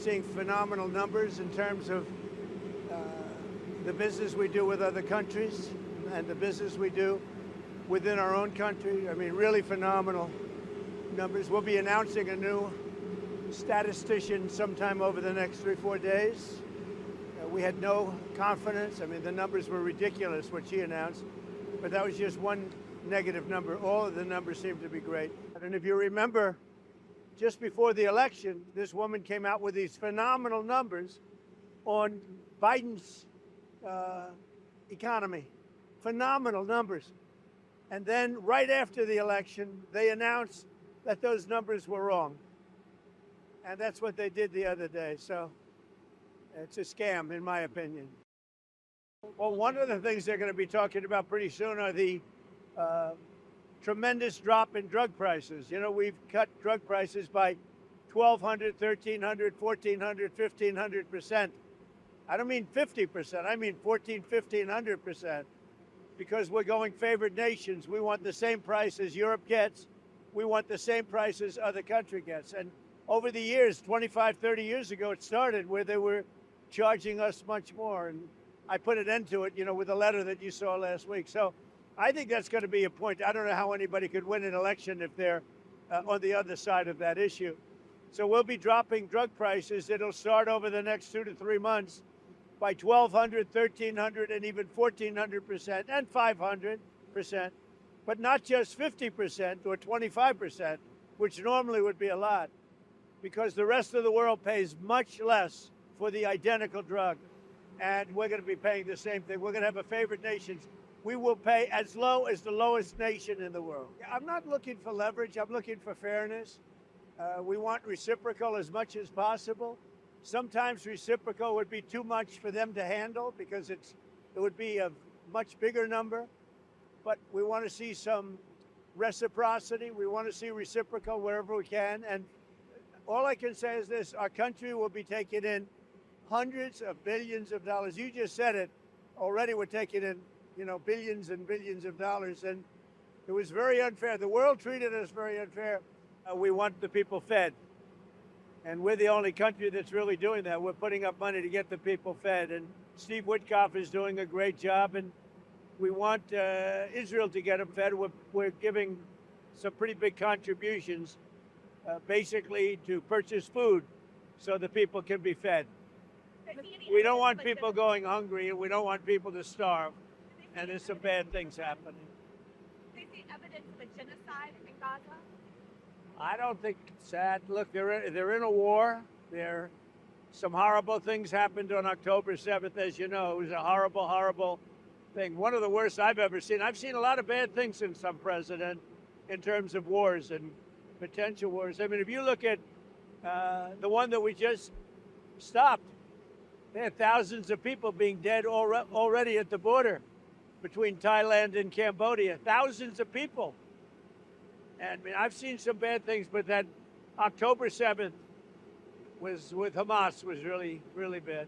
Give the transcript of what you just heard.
seeing phenomenal numbers in terms of the business we do with other countries and the business we do within our own country. I mean, really phenomenal numbers. We'll be announcing a new statistician sometime over the next 3-4 days. We had no confidence. I mean, the numbers were ridiculous, what she announced, but that was just one negative number. All of the numbers seem to be great. And if you remember, just before the election, this woman came out with these phenomenal numbers on Biden's economy. Phenomenal numbers. And then right after the election, they announced that those numbers were wrong. And that's what they did the other day. So it's a scam, in my opinion. Well, one of the things they're going to be talking about pretty soon are the tremendous drop in drug prices. You know, we've cut drug prices by 1,200, 1,300, 1,400, 1,500%. I don't mean 50%. I mean 1,400, 1,500%. Because we're going favored nations. We want the same price as Europe gets. We want the same price as other country gets. And over the years, 25, 30 years ago, it started where they were charging us much more. And I put an end to it, you know, with a letter that you saw last week. So I think that's going to be a point. I don't know how anybody could win an election if they're on the other side of that issue. So we'll be dropping drug prices. It'll start over the next 2 to 3 months by 1,200, 1,300, and even 1,400% and 500%, but not just 50% or 25%, which normally would be a lot, because the rest of the world pays much less for the identical drug, and we're going to be paying the same thing. We're going to have a favored nations. We will pay as low as the lowest nation in the world. I'm not looking for leverage. I'm looking for fairness. We want reciprocal as much as possible. Sometimes reciprocal would be too much for them to handle because it would be a much bigger number. But we want to see some reciprocity. We want to see reciprocal wherever we can. And all I can say is this: our country will be taking in hundreds of billions of dollars. You just said it. Already we're taking in, you know, billions and billions of dollars. And it was very unfair. The world treated us very unfair. We want the people fed. And we're the only country that's really doing that. We're putting up money to get the people fed. And Steve Witkoff is doing a great job. And we want Israel to get them fed. We're giving some pretty big contributions, basically to purchase food so the people can be fed. We don't want people going hungry, and we don't want people to starve. And there's some bad things happening. Do you see evidence of a genocide in Gaza? I don't think it's that. Look, they're in a war. Some horrible things happened on October 7th, as you know. It was a horrible, horrible thing. One of the worst I've ever seen. I've seen a lot of bad things since I'm president in terms of wars and potential wars. I mean, if you look at the one that we just stopped, there are thousands of people being dead already at the border between Thailand and Cambodia. Thousands of people. And I mean, I've seen some bad things, but that October 7th with Hamas was really, really bad.